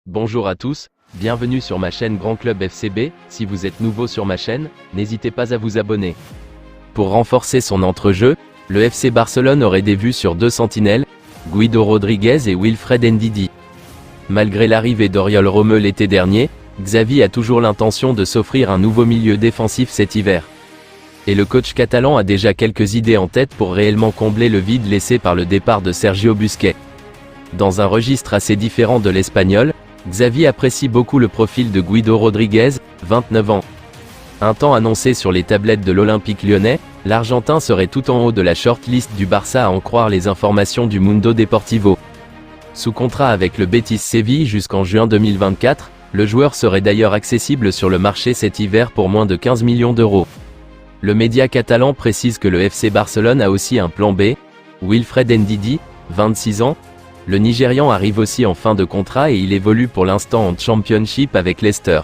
Bonjour à tous, bienvenue sur ma chaîne Grand Club FCB. Si vous êtes nouveau sur ma chaîne, n'hésitez pas à vous abonner. Pour renforcer son entrejeu, le FC Barcelone aurait des vues sur deux sentinelles, Guido Rodriguez et Wilfred Ndidi. Malgré l'arrivée d'Oriol Romeu l'été dernier, Xavi a toujours l'intention de s'offrir un nouveau milieu défensif cet hiver. Et le coach catalan a déjà quelques idées en tête pour réellement combler le vide laissé par le départ de Sergio Busquets. Dans un registre assez différent de l'Espagnol, Xavi apprécie beaucoup le profil de Guido Rodriguez, 29 ans. Un temps annoncé sur les tablettes de l'Olympique lyonnais, l'Argentin serait tout en haut de la shortlist du Barça à en croire les informations du Mundo Deportivo. Sous contrat avec le Betis Séville jusqu'en juin 2024, le joueur serait d'ailleurs accessible sur le marché cet hiver pour moins de 15 millions d'euros. Le média catalan précise que le FC Barcelone a aussi un plan B, Wilfred Ndidi, 26 ans. Le Nigérian arrive aussi en fin de contrat et il évolue pour l'instant en Championship avec Leicester.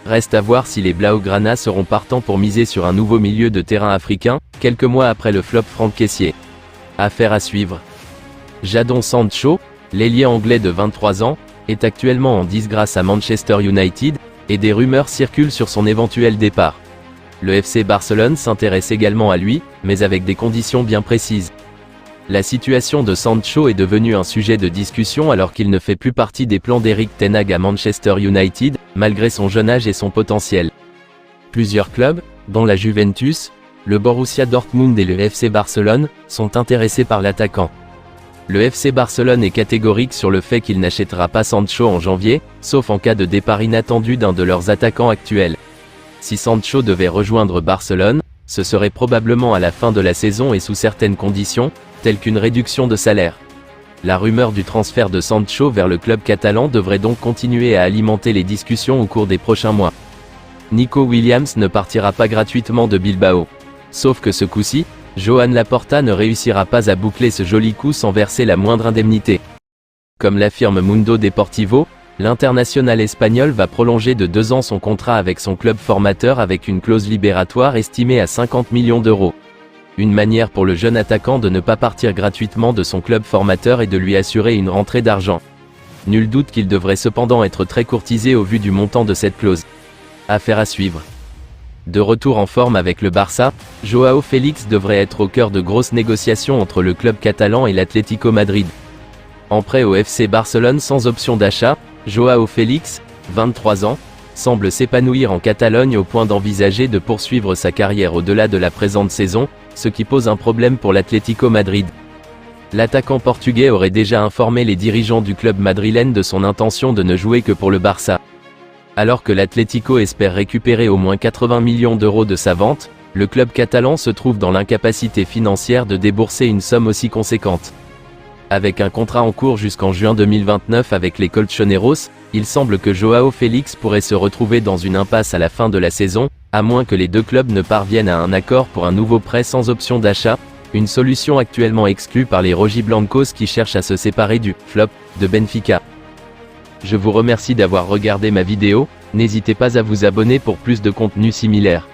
Reste à voir si les Blaugrana seront partants pour miser sur un nouveau milieu de terrain africain, quelques mois après le flop Franck Kessié. Affaire à suivre. Jadon Sancho, l'ailier anglais de 23 ans, est actuellement en disgrâce à Manchester United, et des rumeurs circulent sur son éventuel départ. Le FC Barcelone s'intéresse également à lui, mais avec des conditions bien précises. La situation de Sancho est devenue un sujet de discussion alors qu'il ne fait plus partie des plans d'Erik ten Hag à Manchester United, malgré son jeune âge et son potentiel. Plusieurs clubs, dont la Juventus, le Borussia Dortmund et le FC Barcelone, sont intéressés par l'attaquant. Le FC Barcelone est catégorique sur le fait qu'il n'achètera pas Sancho en janvier, sauf en cas de départ inattendu d'un de leurs attaquants actuels. Si Sancho devait rejoindre Barcelone, ce serait probablement à la fin de la saison et sous certaines conditions, telles qu'une réduction de salaire. La rumeur du transfert de Sancho vers le club catalan devrait donc continuer à alimenter les discussions au cours des prochains mois. Nico Williams ne partira pas gratuitement de Bilbao. Sauf que ce coup-ci, Joan Laporta ne réussira pas à boucler ce joli coup sans verser la moindre indemnité. Comme l'affirme Mundo Deportivo, l'international espagnol va prolonger de 2 ans son contrat avec son club formateur avec une clause libératoire estimée à 50 millions d'euros. Une manière pour le jeune attaquant de ne pas partir gratuitement de son club formateur et de lui assurer une rentrée d'argent. Nul doute qu'il devrait cependant être très courtisé au vu du montant de cette clause. Affaire à suivre. De retour en forme avec le Barça, Joao Félix devrait être au cœur de grosses négociations entre le club catalan et l'Atlético Madrid. En prêt au FC Barcelone sans option d'achat, Joao Félix, 23 ans, semble s'épanouir en Catalogne au point d'envisager de poursuivre sa carrière au-delà de la présente saison, ce qui pose un problème pour l'Atlético Madrid. L'attaquant portugais aurait déjà informé les dirigeants du club madrilène de son intention de ne jouer que pour le Barça. Alors que l'Atlético espère récupérer au moins 80 millions d'euros de sa vente, le club catalan se trouve dans l'incapacité financière de débourser une somme aussi conséquente. Avec un contrat en cours jusqu'en juin 2029 avec les Colchoneros, il semble que Joao Félix pourrait se retrouver dans une impasse à la fin de la saison, à moins que les deux clubs ne parviennent à un accord pour un nouveau prêt sans option d'achat, une solution actuellement exclue par les Rojiblancos qui cherchent à se séparer du « flop » de Benfica. Je vous remercie d'avoir regardé ma vidéo, n'hésitez pas à vous abonner pour plus de contenu similaire.